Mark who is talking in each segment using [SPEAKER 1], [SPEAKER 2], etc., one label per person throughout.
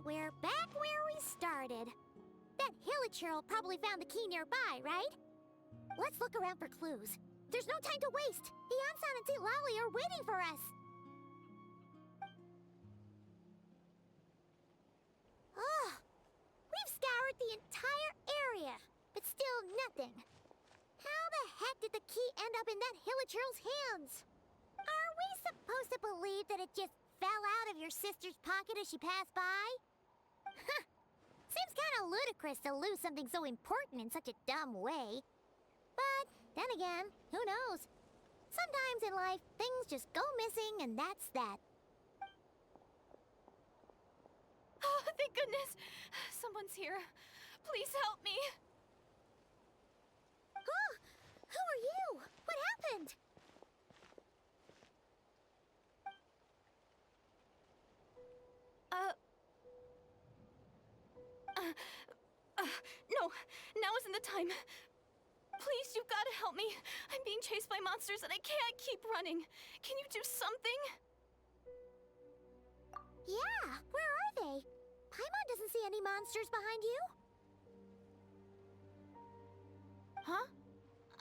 [SPEAKER 1] we're back where we started. That Hilichurl probably found the key nearby, right? Let's look around for clues. There's no time to waste. Ian-san and Lali are waiting for us. Ugh. We've scoured the entire area, but still nothing. How the heck did the key end up in that Hilichurl's hands? Are we supposed to believe that it just fell out of your sister's pocket as she passed by? Huh. Seems kind of ludicrous to lose something so important in such a dumb way. But then again, who knows? Sometimes in life, things just go missing and that's that.
[SPEAKER 2] Oh, thank goodness! Someone's here. Please help me.
[SPEAKER 1] Oh, who are you? What happened?
[SPEAKER 2] No, now isn't the time. Please, you've got to help me. I'm being chased by monsters and I can't keep running. Can you do something?
[SPEAKER 1] Yeah, where are they? Paimon doesn't see any monsters behind you.
[SPEAKER 2] Huh?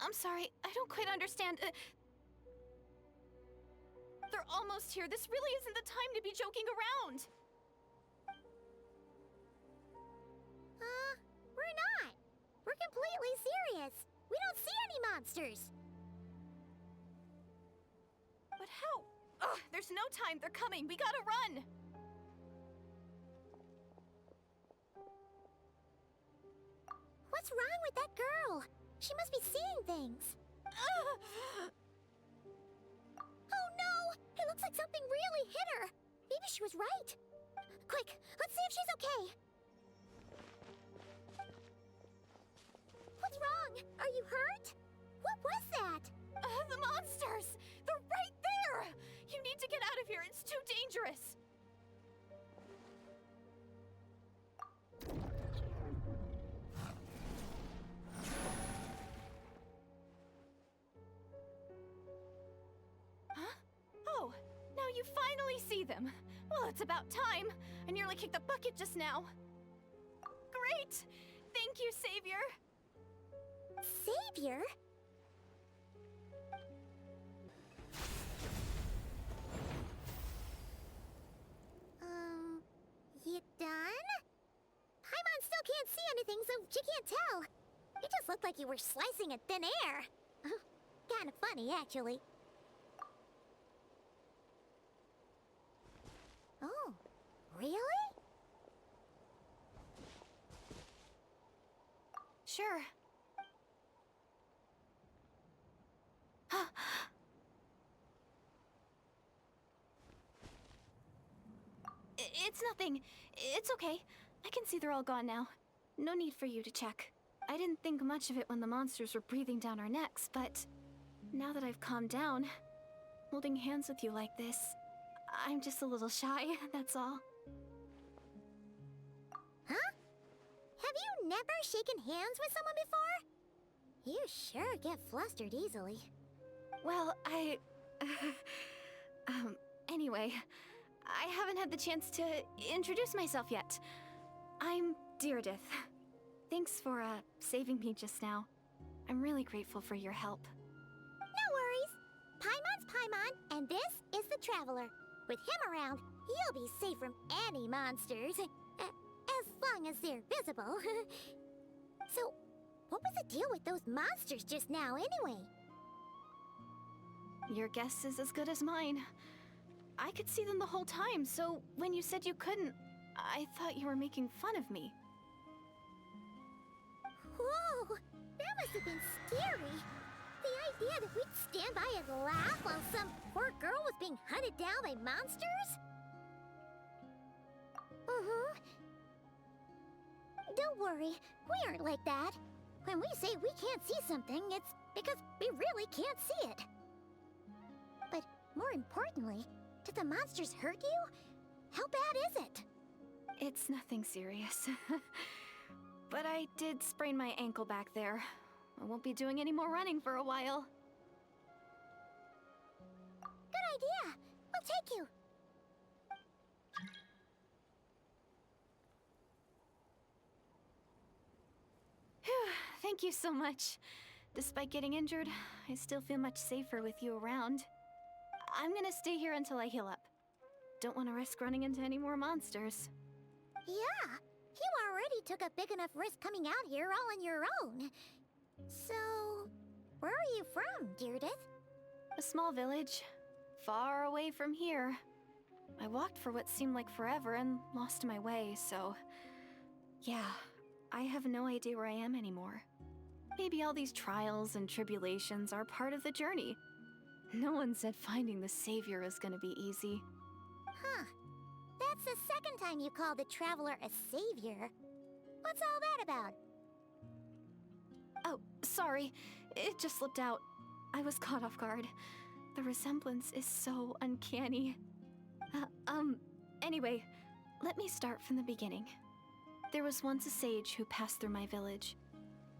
[SPEAKER 2] I'm sorry, I don't quite understand. They're almost here. This really isn't the time to be joking around.
[SPEAKER 1] We're not. We're completely serious. We don't see any monsters.
[SPEAKER 2] But how? Ugh, there's no time. They're coming. We gotta run.
[SPEAKER 1] What's wrong with that girl? She must be seeing things. Oh no! It looks like something really hit her. Maybe she was right. Quick, let's see if she's okay. What's wrong? Are you hurt? What was that?
[SPEAKER 2] The monsters! They're right there! You need to get out of here. It's too dangerous. Huh? Oh, now you finally see them. Well, it's about time. I nearly kicked the bucket just now. Great! Thank you, Savior.
[SPEAKER 1] Savior? You done? Paimon still can't see anything, so she can't tell. It just looked like you were slicing at thin air. Kinda funny, actually. Oh, really?
[SPEAKER 2] Sure. It's nothing. It's okay. I can see they're all gone now. No need for you to check. I didn't think much of it when the monsters were breathing down our necks, but now that I've calmed down, holding hands with you like this, I'm just a little shy, that's all.
[SPEAKER 1] Huh? Have you never shaken hands with someone before? You sure get flustered easily.
[SPEAKER 2] Well, anyway, I haven't had the chance to introduce myself yet. I'm Deardith. Thanks for, saving me just now. I'm really grateful for your help.
[SPEAKER 1] No worries. Paimon's Paimon, and this is the Traveler. With him around, you'll be safe from any monsters. As long as they're visible. So, what was the deal with those monsters just now, anyway?
[SPEAKER 2] Your guess is as good as mine. I could see them the whole time, so when you said you couldn't, I thought you were making fun of me.
[SPEAKER 1] Whoa! That must have been scary. The idea that we'd stand by and laugh while some poor girl was being hunted down by monsters? Uh-huh. Don't worry, we aren't like that. When we say we can't see something, it's because we really can't see it. But more importantly, did the monsters hurt you? How bad is it?
[SPEAKER 2] It's nothing serious. But I did sprain my ankle back there. I won't be doing any more running for a while.
[SPEAKER 1] Good idea. We'll take you.
[SPEAKER 2] Whew, thank you so much. Despite getting injured, I still feel much safer with you around. I'm gonna stay here until I heal up. Don't want to risk running into any more monsters.
[SPEAKER 1] Yeah, you already took a big enough risk coming out here all on your own. So, where are you from, Deirdre?
[SPEAKER 2] A small village, far away from here. I walked for what seemed like forever and lost my way, so... yeah, I have no idea where I am anymore. Maybe all these trials and tribulations are part of the journey. No one said finding the savior is gonna be easy.
[SPEAKER 1] Huh. That's the second time you called the traveler a savior. What's all that about?
[SPEAKER 2] Oh, sorry. It just slipped out. I was caught off guard. The resemblance is so uncanny. Anyway, let me start from the beginning. There was once a sage who passed through my village.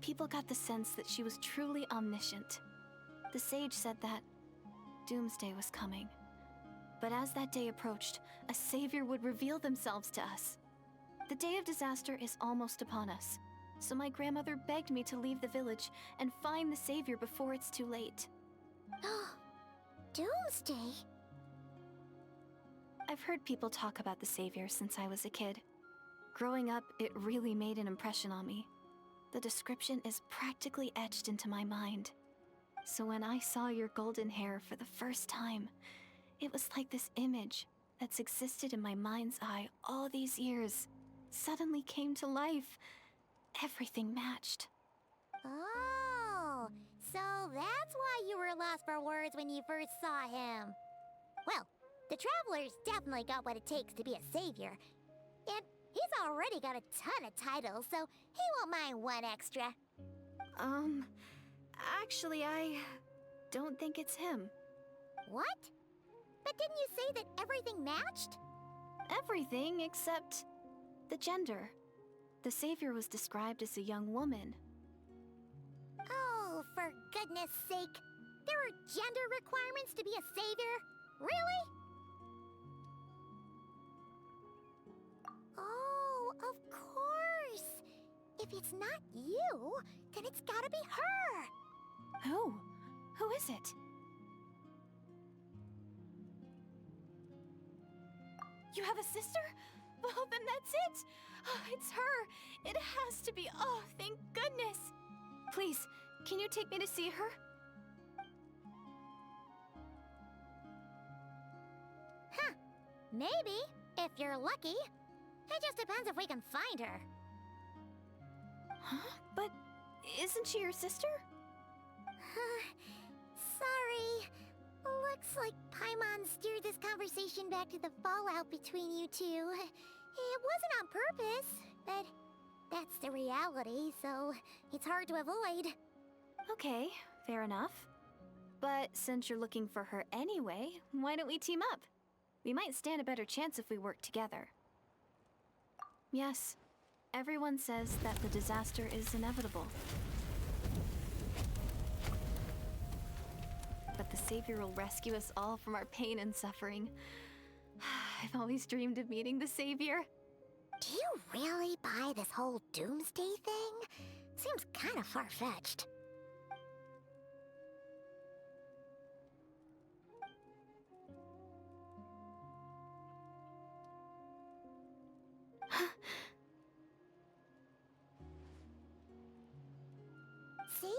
[SPEAKER 2] People got the sense that she was truly omniscient. The sage said that doomsday was coming. But as that day approached, a savior would reveal themselves to us. The day of disaster is almost upon us, so my grandmother begged me to leave the village and find the savior before it's too late.
[SPEAKER 1] Doomsday?
[SPEAKER 2] I've heard people talk about the savior since I was a kid. Growing up, it really made an impression on me. The description is practically etched into my mind. So when I saw your golden hair for the first time, it was like this image that's existed in my mind's eye all these years suddenly came to life. Everything matched.
[SPEAKER 1] Oh, so that's why you were lost for words when you first saw him. Well, the Traveler's definitely got what it takes to be a savior. And he's already got a ton of titles, so he won't mind one extra.
[SPEAKER 2] Actually, I don't think it's him.
[SPEAKER 1] What? But didn't you say that everything matched?
[SPEAKER 2] Everything except the gender. The savior was described as a young woman.
[SPEAKER 1] Oh, for goodness sake. There are gender requirements to be a savior? Really? Oh, of course. If it's not you, then it's gotta be her.
[SPEAKER 2] Who? Who is it? You have a sister? Well, then that's it. Oh, it's her. It has to be. Oh, thank goodness. Please, can you take me to see her?
[SPEAKER 1] Huh. Maybe, if you're lucky. It just depends if we can find her.
[SPEAKER 2] Huh? But isn't she your sister?
[SPEAKER 1] Sorry. Looks like Paimon steered this conversation back to the fallout between you two. It wasn't on purpose, but that's the reality, so it's hard to avoid.
[SPEAKER 2] Okay, fair enough. But since you're looking for her anyway, why don't we team up? We might stand a better chance if we work together. Yes, everyone says that the disaster is inevitable. But the savior will rescue us all from our pain and suffering. I've always dreamed of meeting the savior.
[SPEAKER 1] Do you really buy this whole doomsday thing? Seems kind of far-fetched. See?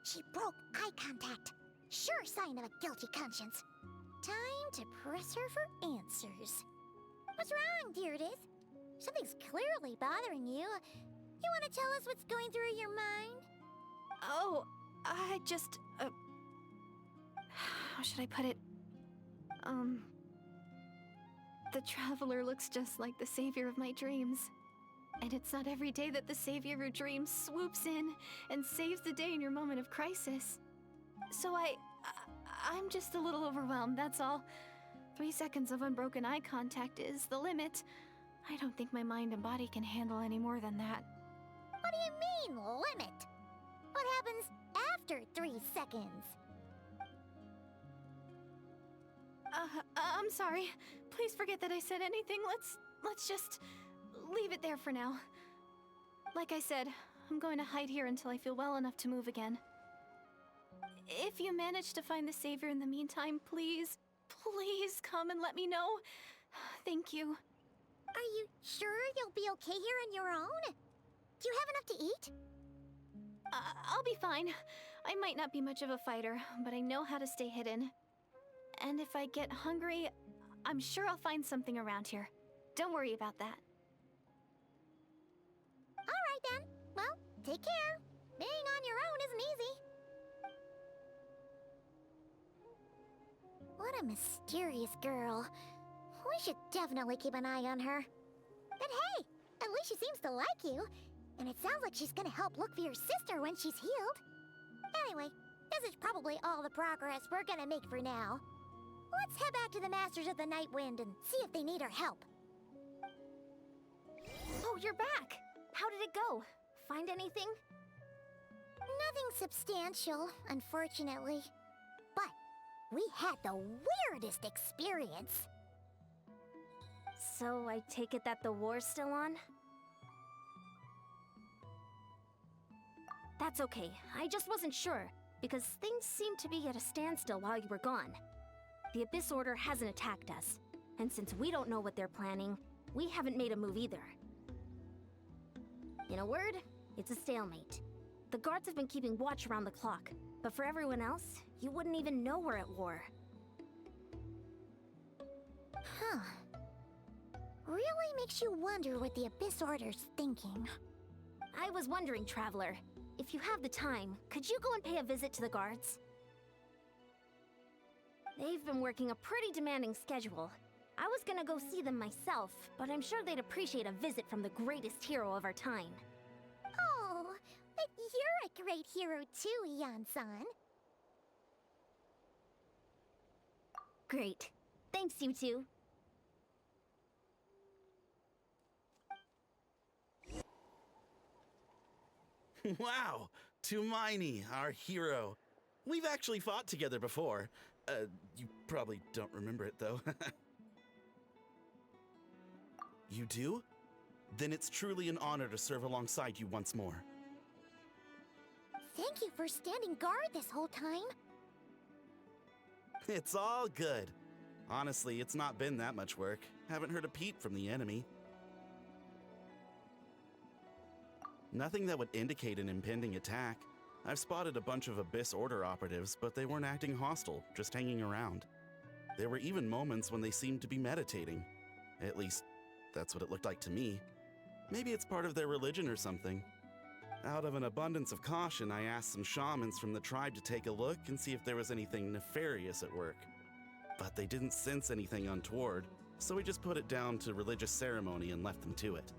[SPEAKER 1] She broke eye contact. Sure sign of a guilty conscience. Time to press her for answers. What's wrong, Deirdre? Something's clearly bothering you. You want to tell us what's going through your mind?
[SPEAKER 2] Oh, I just, how should I put it? The traveler looks just like the savior of my dreams. And it's not every day that the savior of your dreams swoops in and saves the day in your moment of crisis. So I'm just a little overwhelmed, that's all. 3 seconds of unbroken eye contact is the limit. I don't think my mind and body can handle any more than that.
[SPEAKER 1] What do you mean, limit? What happens after 3 seconds?
[SPEAKER 2] I'm sorry. Please forget that I said anything. Let's just leave it there for now. Like I said, I'm going to hide here until I feel well enough to move again. If you manage to find the Savior in the meantime, please, please come and let me know. Thank you.
[SPEAKER 1] Are you sure you'll be okay here on your own? Do you have enough to eat?
[SPEAKER 2] I'll be fine. I might not be much of a fighter, but I know how to stay hidden. And if I get hungry, I'm sure I'll find something around here. Don't worry about that.
[SPEAKER 1] All right then. Well, take care. Being on your own isn't easy. What a mysterious girl. We should definitely keep an eye on her. But hey, at least she seems to like you. And it sounds like she's gonna help look for your sister when she's healed. Anyway, this is probably all the progress we're gonna make for now. Let's head back to the Masters of the Night Wind and see if they need our help.
[SPEAKER 2] Oh, you're back! How did it go? Find anything?
[SPEAKER 1] Nothing substantial, unfortunately. But we had the weirdest experience.
[SPEAKER 2] So I take it that the war's still on? That's okay. I just wasn't sure, because things seemed to be at a standstill while you were gone. The Abyss Order hasn't attacked us, and since we don't know what they're planning, we haven't made a move either. In a word, it's a stalemate. The guards have been keeping watch around the clock, but for everyone else, you wouldn't even know we're at war.
[SPEAKER 1] Huh. Really makes you wonder what the Abyss Order's thinking.
[SPEAKER 2] I was wondering, Traveler, if you have the time, could you go and pay a visit to the guards? They've been working a pretty demanding schedule. I was gonna go see them myself, but I'm sure they'd appreciate a visit from the greatest hero of our time.
[SPEAKER 1] Oh, but you're a great hero too, Yan-san.
[SPEAKER 2] Great. Thanks, you two.
[SPEAKER 3] Wow, Tumaini, our hero. We've actually fought together before. You probably don't remember it, though. You do? Then it's truly an honor to serve alongside you once more.
[SPEAKER 1] Thank you for standing guard this whole time.
[SPEAKER 3] It's all good. Honestly, it's not been that much work. Haven't heard a peep from the enemy. Nothing that would indicate an impending attack. I've spotted a bunch of Abyss Order operatives, but they weren't acting hostile, just hanging around. There were even moments when they seemed to be meditating. At least, that's what it looked like to me. Maybe it's part of their religion or something. Out of an abundance of caution, I asked some shamans from the tribe to take a look and see if there was anything nefarious at work. But they didn't sense anything untoward, so we just put it down to religious ceremony and left them to it.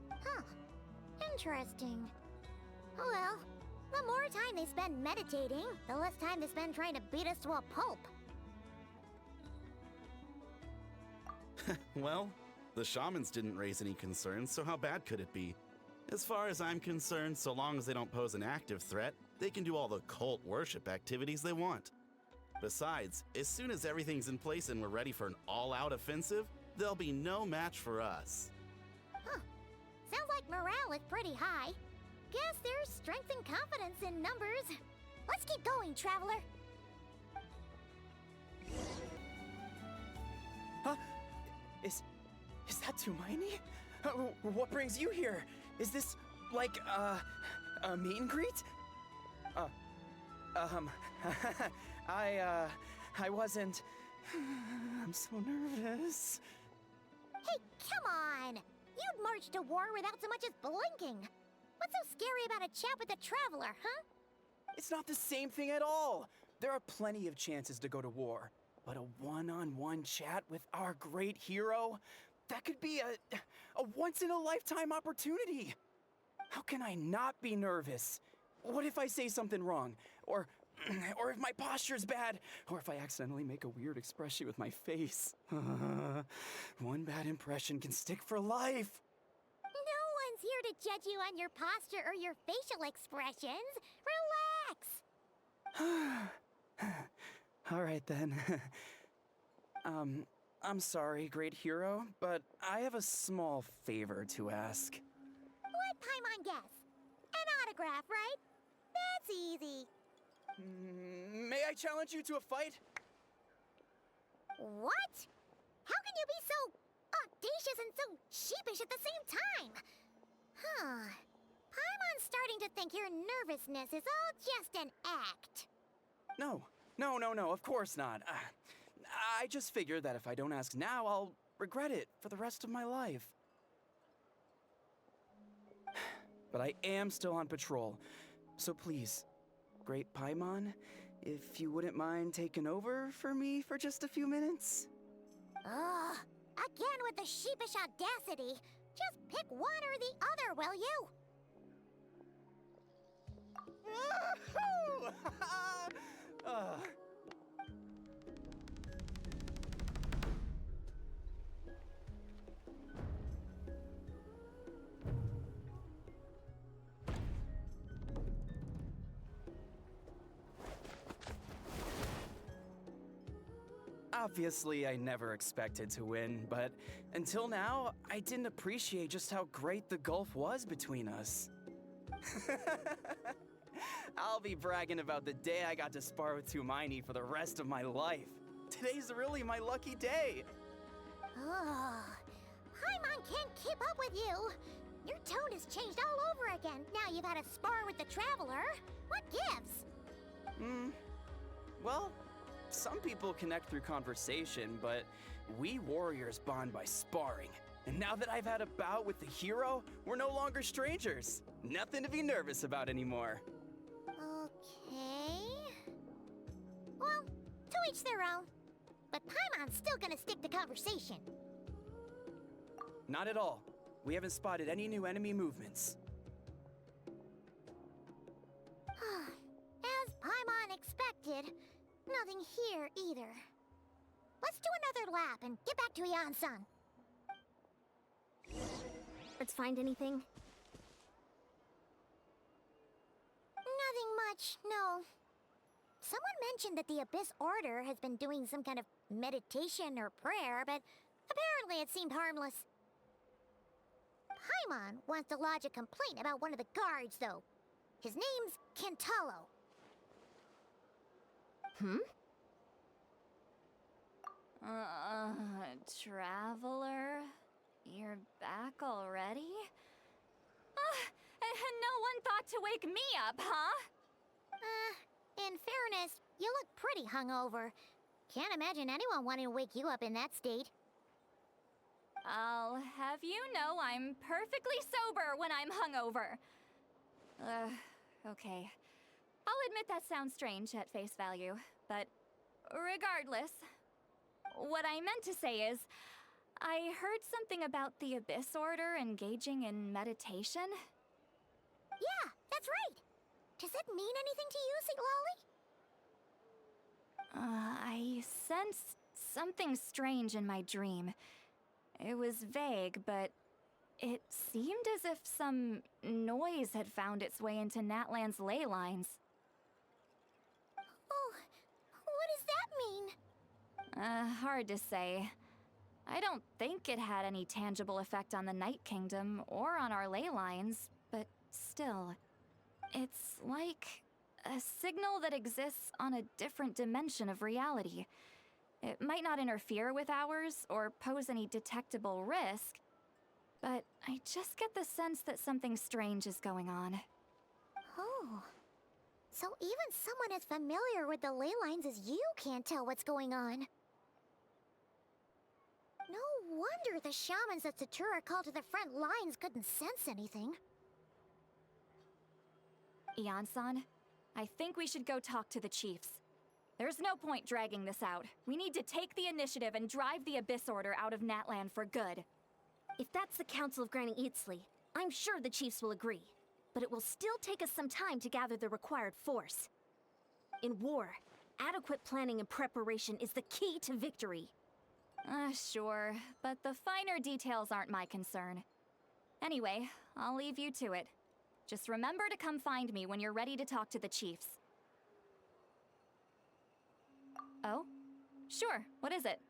[SPEAKER 1] Huh. Interesting. Oh well, the more time they spend meditating, the less time they spend trying to beat us to a pulp.
[SPEAKER 3] Well, the shamans didn't raise any concerns, so how bad could it be? As far as I'm concerned, so long as they don't pose an active threat, they can do all the cult worship activities they want. Besides, as soon as everything's in place and we're ready for an all-out offensive, there'll be no match for us.
[SPEAKER 1] Huh. Sounds like morale is pretty high. Guess there's strength and confidence in numbers. Let's keep going, Traveler.
[SPEAKER 4] Huh? Is that Tumaini? What brings you here? Is this, like, a meet and greet? I wasn't... I'm so nervous.
[SPEAKER 1] Hey, come on! You'd march to war without so much as blinking. What's so scary about a chat with a Traveler, huh?
[SPEAKER 4] It's not the same thing at all. There are plenty of chances to go to war. But a one-on-one chat with our great hero? That could be a once-in-a-lifetime opportunity. How can I not be nervous? What if I say something wrong? Or if my posture's bad? Or if I accidentally make a weird expression with my face? One bad impression can stick for life.
[SPEAKER 1] No one's here to judge you on your posture or your facial expressions. Relax!
[SPEAKER 4] All right then. I'm sorry, great hero, but I have a small favor to ask.
[SPEAKER 1] Let Paimon guess. An autograph, right? That's easy.
[SPEAKER 4] May I challenge you to a fight?
[SPEAKER 1] What? How can you be so audacious and so sheepish at the same time? Huh. Paimon's starting to think your nervousness is all just an act.
[SPEAKER 4] No, of course not. I just figured that if I don't ask now, I'll regret it for the rest of my life. But I am still on patrol, so please, Great Paimon, if you wouldn't mind taking over for me for just a few minutes?
[SPEAKER 1] Ugh, again with the sheepish audacity. Just pick one or the other, will you?
[SPEAKER 4] Woohoo! Obviously, I never expected to win, but until now, I didn't appreciate just how great the gulf was between us. I'll be bragging about the day I got to spar with Hermione for the rest of my life. Today's really my lucky day.
[SPEAKER 1] Ugh. Paimon can't keep up with you. Your tone has changed all over again. Now you've had a spar with the Traveler. What gives?
[SPEAKER 4] Well, some people connect through conversation, but we warriors bond by sparring. And now that I've had a bout with the hero, we're no longer strangers. Nothing to be nervous about anymore.
[SPEAKER 1] Okay. Well, to each their own. But Paimon's still gonna stick to conversation.
[SPEAKER 4] Not at all. We haven't spotted any new enemy movements.
[SPEAKER 1] As Paimon expected, nothing here either. Let's do another lap and get back to Yan-san.
[SPEAKER 5] Let's find anything?
[SPEAKER 1] Nothing much, no. Someone mentioned that the Abyss Order has been doing some kind of meditation or prayer, but apparently it seemed harmless. Paimon wants to lodge a complaint about one of the guards, though. His name's Kentalo.
[SPEAKER 2] Traveler? You're back already? No one thought to wake me up, huh?
[SPEAKER 1] In fairness, you look pretty hungover. Can't imagine anyone wanting to wake you up in that state.
[SPEAKER 2] I'll have you know I'm perfectly sober when I'm hungover. Okay. I'll admit that sounds strange at face value, but regardless, what I meant to say is, I heard something about the Abyss Order engaging in meditation.
[SPEAKER 1] Yeah, that's right. Does it mean anything to you, St. Lolly?
[SPEAKER 2] I sensed something strange in my dream. It was vague, but it seemed as if some noise had found its way into Natlan's ley lines.
[SPEAKER 1] Oh, what does that mean?
[SPEAKER 2] Hard to say. I don't think it had any tangible effect on the Night Kingdom or on our ley lines, but still, it's like a signal that exists on a different dimension of reality. It might not interfere with ours or pose any detectable risk, but I just get the sense that something strange is going on.
[SPEAKER 1] Oh. So even someone as familiar with the ley lines as you can't tell what's going on. No wonder the shamans that Satura called to the front lines couldn't sense anything.
[SPEAKER 2] Yan-san, I think we should go talk to the chiefs. There's no point dragging this out. We need to take the initiative and drive the Abyss Order out of Natlan for good.
[SPEAKER 5] If that's the Council of Granny Eatsley, I'm sure the chiefs will agree. But it will still take us some time to gather the required force. In war, adequate planning and preparation is the key to victory.
[SPEAKER 2] Sure, but the finer details aren't my concern. Anyway, I'll leave you to it. Just remember to come find me when you're ready to talk to the chiefs. Oh? Sure, what is it?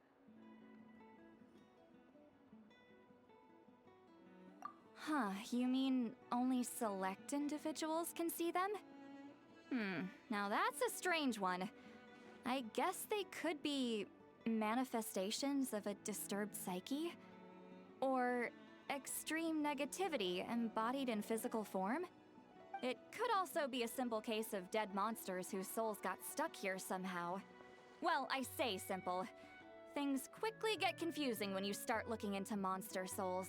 [SPEAKER 6] Huh, you mean only select individuals can see them? Now that's a strange one. I guess they could be manifestations of a disturbed psyche? Or extreme negativity embodied in physical form? It could also be a simple case of dead monsters whose souls got stuck here somehow. Well, I say simple. Things quickly get confusing when you start looking into monster souls.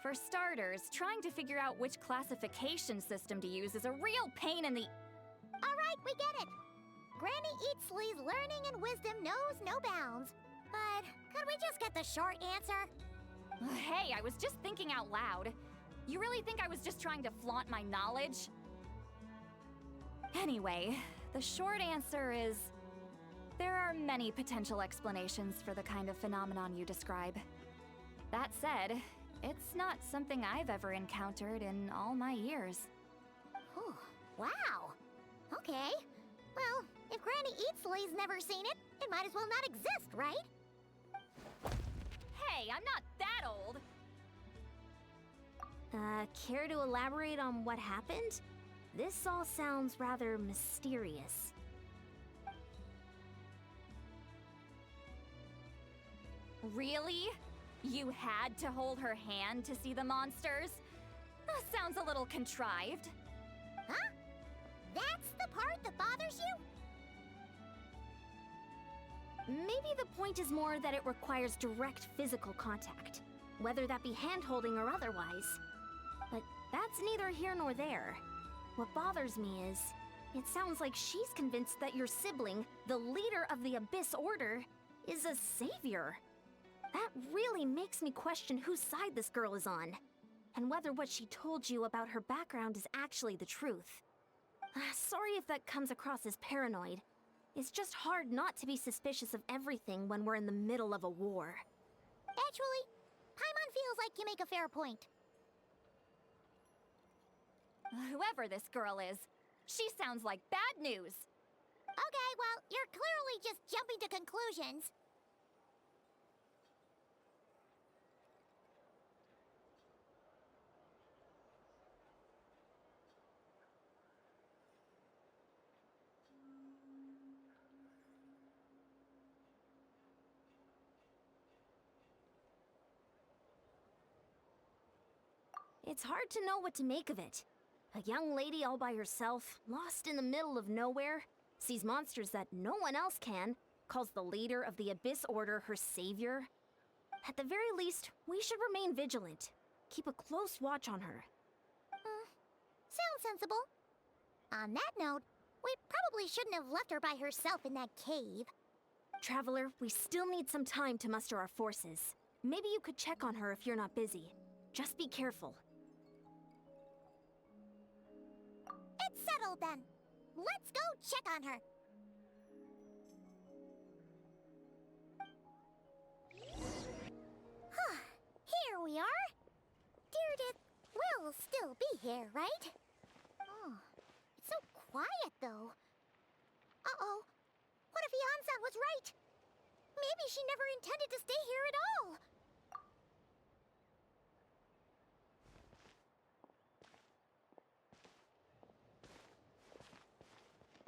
[SPEAKER 6] For starters, trying to figure out which classification system to use is a real pain in the...
[SPEAKER 1] All right, we get it. Granny Eatsley's learning and wisdom knows no bounds. But could we just get the short answer?
[SPEAKER 6] Hey, I was just thinking out loud. You really think I was just trying to flaunt my knowledge? Anyway, the short answer is... there are many potential explanations for the kind of phenomenon you describe. That said, it's not something I've ever encountered in all my years.
[SPEAKER 1] Oh, wow. Okay. Well, if Granny Eatsley's never seen it, it might as well not exist, right?
[SPEAKER 6] Hey, I'm not that old!
[SPEAKER 5] Care to elaborate on what happened? This all sounds rather mysterious.
[SPEAKER 6] Really? You had to hold her hand to see the monsters? That sounds a little contrived.
[SPEAKER 1] Huh? That's the part that bothers you?
[SPEAKER 5] Maybe the point is more that it requires direct physical contact, whether that be hand-holding or otherwise. But that's neither here nor there. What bothers me is, it sounds like she's convinced that your sibling, the leader of the Abyss Order, is a savior. That really makes me question whose side this girl is on, and whether what she told you about her background is actually the truth. Sorry if that comes across as paranoid. It's just hard not to be suspicious of everything when we're in the middle of a war.
[SPEAKER 1] Actually, Paimon feels like you make a fair point.
[SPEAKER 6] Whoever this girl is, she sounds like bad news.
[SPEAKER 1] Okay, well, you're clearly just jumping to conclusions.
[SPEAKER 5] It's hard to know what to make of it. A young lady all by herself, lost in the middle of nowhere, sees monsters that no one else can, calls the leader of the Abyss Order her savior. At the very least, we should remain vigilant. Keep a close watch on her.
[SPEAKER 1] Sounds sensible. On that note, we probably shouldn't have left her by herself in that cave.
[SPEAKER 5] Traveler, we still need some time to muster our forces. Maybe you could check on her if you're not busy. Just be careful.
[SPEAKER 1] It's settled then. Let's go check on her. Here we are. Deirdre will still be here, right? Oh, it's so quiet though. Uh-oh. What if Yansan was right? Maybe she never intended to stay here at all.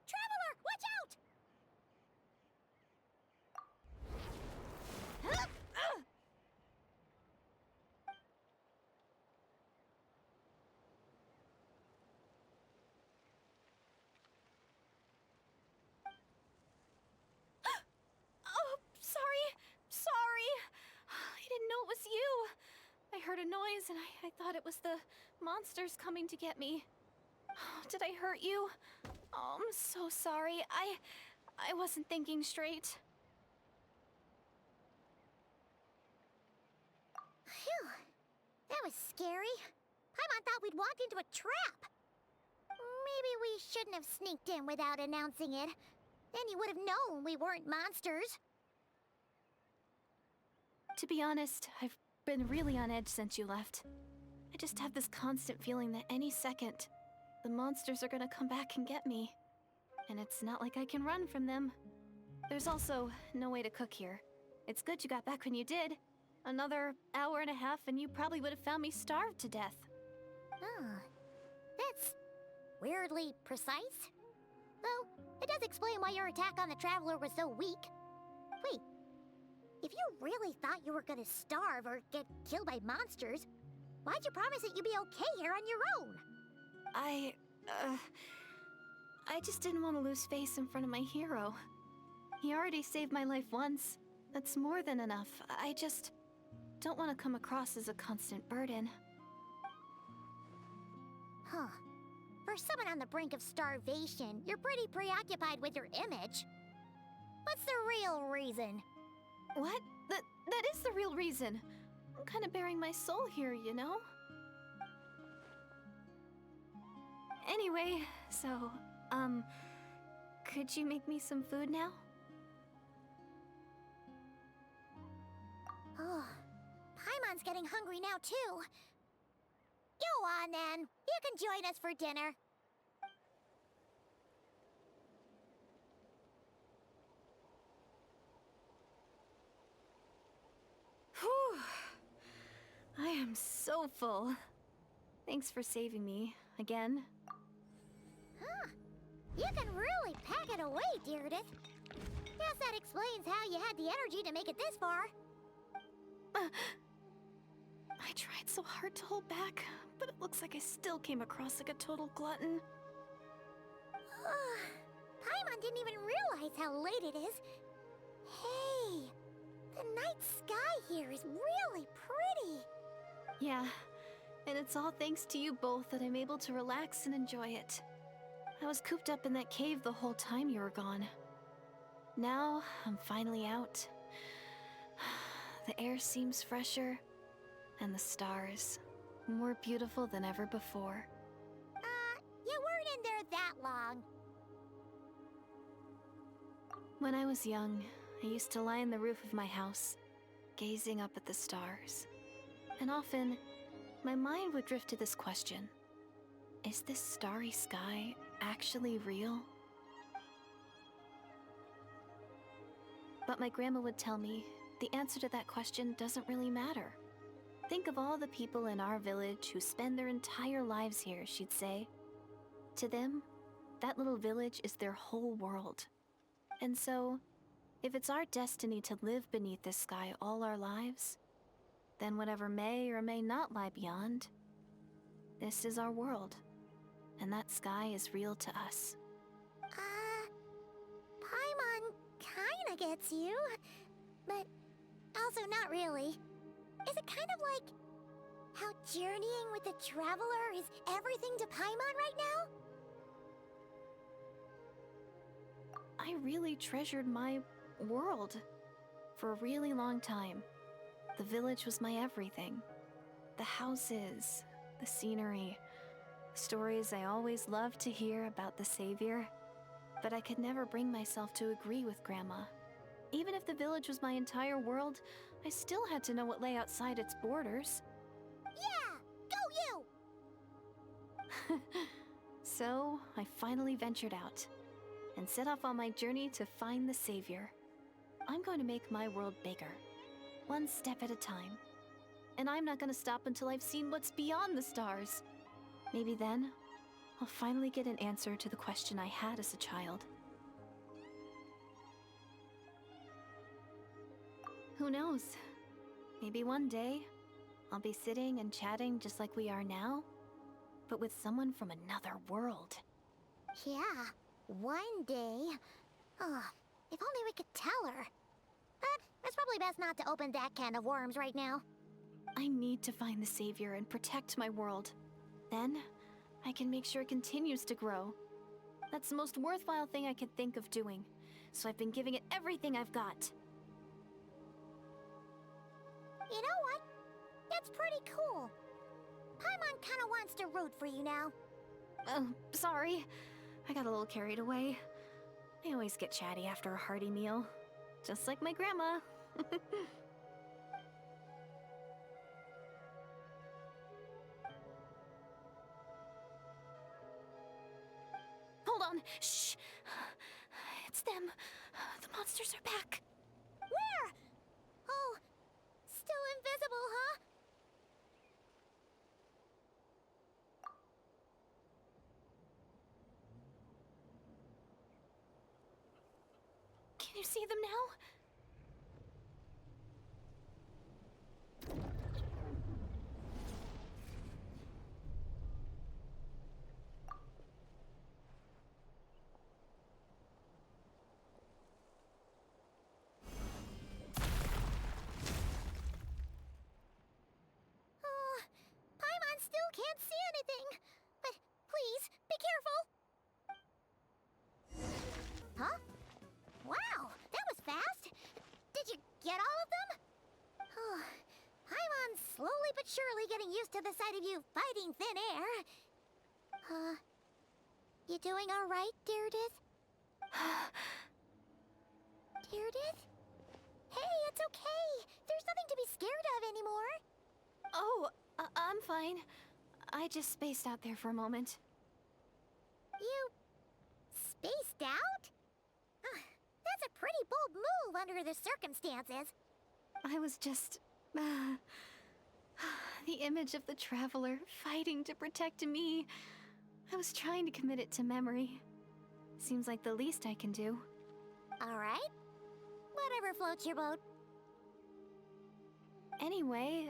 [SPEAKER 1] Traveler, watch out!
[SPEAKER 2] Oh, sorry. I didn't know it was you. I heard a noise and I thought it was the monsters coming to get me. Did I hurt you? Oh, I'm so sorry. I wasn't thinking straight.
[SPEAKER 1] Phew. That was scary. Paimon thought we'd walked into a trap. Maybe we shouldn't have sneaked in without announcing it. Then you would have known we weren't monsters.
[SPEAKER 2] To be honest, I've been really on edge since you left. I just have this constant feeling that any second, the monsters are gonna come back and get me. And it's not like I can run from them. There's also no way to cook here. It's good you got back when you did. Another hour and a half and you probably would have found me starved to death.
[SPEAKER 1] Huh. That's weirdly precise. Though, it does explain why your attack on the Traveler was so weak. Wait, if you really thought you were gonna starve or get killed by monsters, why'd you promise that you'd be okay here on your own?
[SPEAKER 2] I just didn't want to lose face in front of my hero. He already saved my life once. That's more than enough. I just don't want to come across as a constant burden.
[SPEAKER 1] Huh. For someone on the brink of starvation, you're pretty preoccupied with your image. What's the real reason?
[SPEAKER 2] What? That is the real reason. I'm kind of bearing my soul here, you know? Anyway, so, could you make me some food now?
[SPEAKER 1] Oh, Paimon's getting hungry now, too. Go on, then. You can join us for dinner.
[SPEAKER 2] Whew. I am so full. Thanks for saving me, again.
[SPEAKER 1] Huh. You can really pack it away, Deirdre. Guess that explains how you had the energy to make it this far.
[SPEAKER 2] I tried so hard to hold back, but it looks like I still came across like a total glutton.
[SPEAKER 1] Paimon didn't even realize how late it is. Hey, the night sky here is really pretty.
[SPEAKER 2] Yeah, and it's all thanks to you both that I'm able to relax and enjoy it. I was cooped up in that cave the whole time you were gone. Now, I'm finally out. The air seems fresher, and the stars more beautiful than ever before.
[SPEAKER 1] You weren't in there that long.
[SPEAKER 2] When I was young, I used to lie on the roof of my house, gazing up at the stars. And often, my mind would drift to this question. Is this starry sky actually real? But my grandma would tell me, the answer to that question doesn't really matter. Think of all the people in our village who spend their entire lives here, she'd say. To them, that little village is their whole world. And so, if it's our destiny to live beneath this sky all our lives, then whatever may or may not lie beyond, this is our world. And that sky is real to us.
[SPEAKER 1] Paimon kinda gets you, but also not really. Is it kind of like how journeying with the Traveler is everything to Paimon right now?
[SPEAKER 2] I really treasured my world for a really long time. The village was my everything. The houses, the scenery, stories I always loved to hear about the Savior. But I could never bring myself to agree with Grandma. Even if the village was my entire world, I still had to know what lay outside its borders.
[SPEAKER 1] Yeah! Go you!
[SPEAKER 2] So, I finally ventured out and set off on my journey to find the Savior. I'm going to make my world bigger, one step at a time. And I'm not going to stop until I've seen what's beyond the stars. Maybe then, I'll finally get an answer to the question I had as a child. Who knows? Maybe one day, I'll be sitting and chatting just like we are now, but with someone from another world.
[SPEAKER 1] Yeah, one day. Oh, if only we could tell her. But it's probably best not to open that can of worms right now.
[SPEAKER 2] I need to find the Savior and protect my world. Then, I can make sure it continues to grow. That's the most worthwhile thing I could think of doing, so I've been giving it everything I've got.
[SPEAKER 1] You know what? That's pretty cool. Paimon kinda wants to root for you now.
[SPEAKER 2] Oh, sorry. I got a little carried away. I always get chatty after a hearty meal. Just like my grandma. Hold on. Shh. It's them. The monsters are back.
[SPEAKER 1] Where? Oh, still invisible, huh?
[SPEAKER 2] see them now?
[SPEAKER 1] Paimon still can't see anything. But please, be careful. Huh? Wow, that was fast. Did you get all of them? Oh, Paimon's slowly but surely getting used to the sight of you fighting thin air. You doing all right, Deirdith? Deirdith? Hey, it's okay. There's nothing to be scared of anymore.
[SPEAKER 2] Oh, I'm fine. I just spaced out there for a moment.
[SPEAKER 1] You spaced out? That's a pretty bold move under the circumstances.
[SPEAKER 2] I was just... the image of the traveler fighting to protect me. I was trying to commit it to memory. Seems like the least I can do.
[SPEAKER 1] All right. Whatever floats your boat.
[SPEAKER 2] Anyway,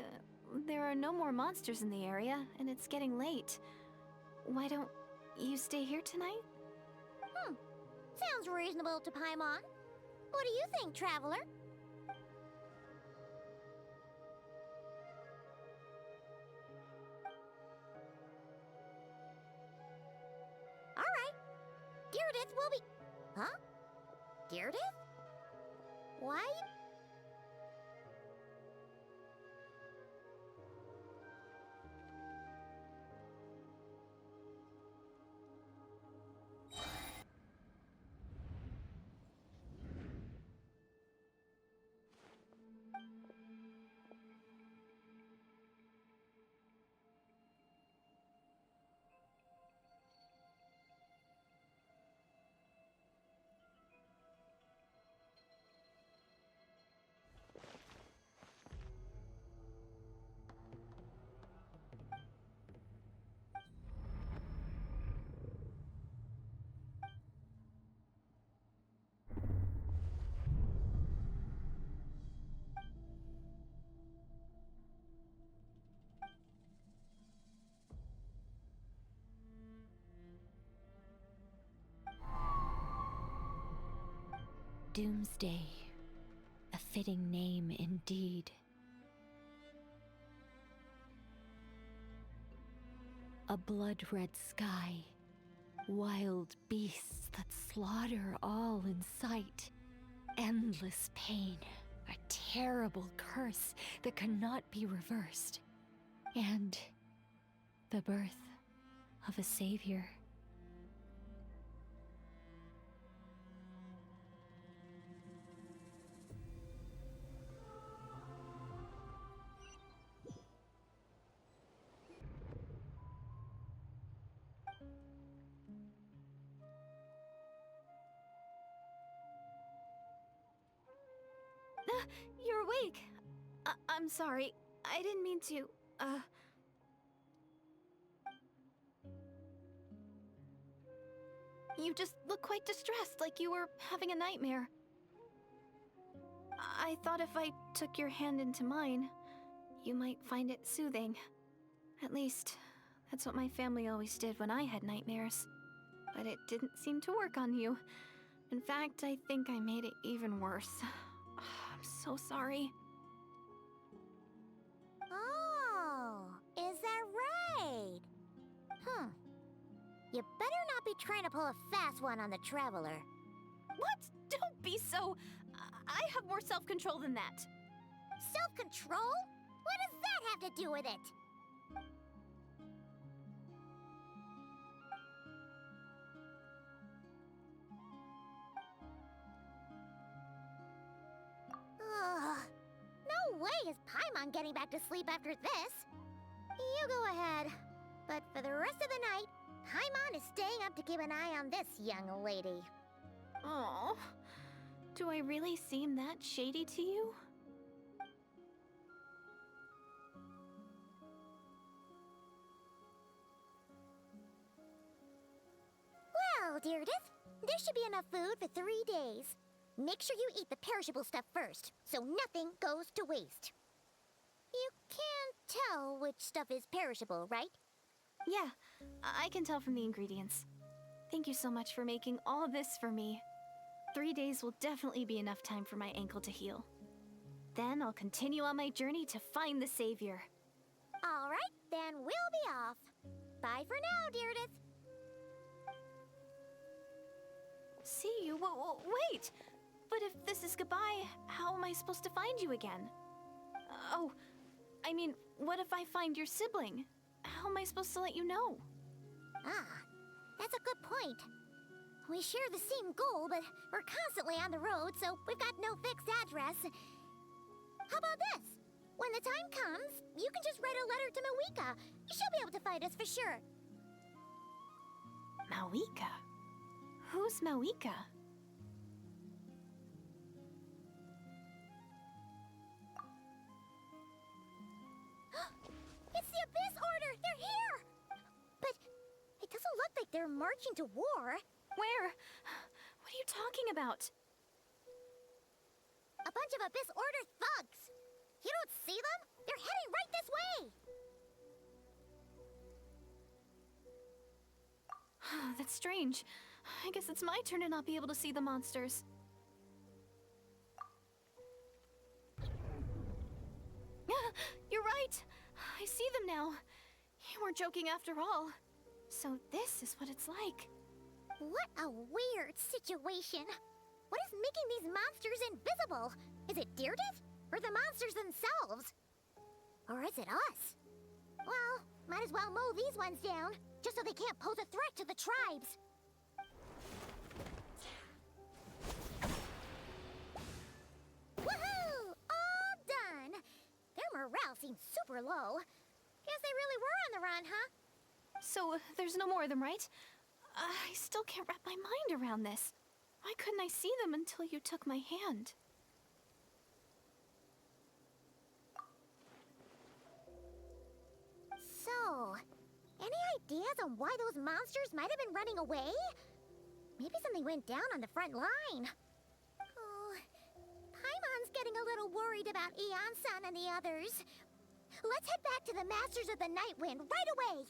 [SPEAKER 2] there are no more monsters in the area, and it's getting late. Why don't you stay here tonight?
[SPEAKER 1] Sounds reasonable to Paimon. What do you think, Traveler? All right. Deirdith will be... Huh? Deirdith? Why?
[SPEAKER 7] Doomsday, a fitting name indeed. A blood-red sky, wild beasts that slaughter all in sight, endless pain, a terrible curse that cannot be reversed, and the birth of a savior.
[SPEAKER 2] You're awake. I'm sorry. I didn't mean to, You just look quite distressed, like you were having a nightmare. I thought if I took your hand into mine, you might find it soothing. At least, that's what my family always did when I had nightmares. But it didn't seem to work on you. In fact, I think I made it even worse. I'm so sorry.
[SPEAKER 1] Oh, is that right? You better not be trying to pull a fast one on the Traveler.
[SPEAKER 2] What? Don't be so... I have more self-control than that.
[SPEAKER 1] Self-control? What does that have to do with it? Ugh. No way is Paimon getting back to sleep after this. You go ahead. But for the rest of the night, Paimon is staying up to keep an eye on this young lady.
[SPEAKER 2] Oh, do I really seem that shady to you?
[SPEAKER 1] Well, Deirdith, there should be enough food for 3 days. Make sure you eat the perishable stuff first, so nothing goes to waste. You can tell which stuff is perishable, right?
[SPEAKER 2] Yeah, I can tell from the ingredients. Thank you so much for making all this for me. 3 days will definitely be enough time for my ankle to heal. Then I'll continue on my journey to find the savior.
[SPEAKER 1] All right, then we'll be off. Bye for now, Deirdre.
[SPEAKER 2] See you? Wait! But if this is goodbye, how am I supposed to find you again? Oh, I mean, what if I find your sibling? How am I supposed to let you know?
[SPEAKER 1] Ah, that's a good point. We share the same goal, but we're constantly on the road, so we've got no fixed address. How about this? When the time comes, you can just write a letter to Mawika. She'll be able to find us for sure.
[SPEAKER 2] Mawika? Who's Mawika?
[SPEAKER 1] It's the Abyss Order! They're here! But it doesn't look like they're marching to war.
[SPEAKER 2] Where? What are you talking about?
[SPEAKER 1] A bunch of Abyss Order thugs. You don't see them? They're heading right this way!
[SPEAKER 2] That's strange. I guess it's my turn to not be able to see the monsters. You're right! I see them now. You weren't joking after all. So this is what it's like.
[SPEAKER 1] What a weird situation. What is making these monsters invisible? Is it Deirdre? Or the monsters themselves? Or is it us? Well, might as well mow these ones down, just so they can't pose a threat to the tribes. Woohoo! All done! Their morale seems super low. Guess they really were on the run, huh?
[SPEAKER 2] So, there's no more of them, right? I still can't wrap my mind around this. Why couldn't I see them until you took my hand?
[SPEAKER 1] So, any ideas on why those monsters might have been running away? Maybe something went down on the front line. Oh, Paimon's getting a little worried about Eon-san and the others. Let's head back to the Masters of the Night Wind right away.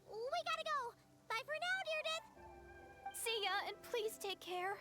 [SPEAKER 1] We gotta go. Bye for now, Deirdre.
[SPEAKER 2] See ya, and please take care.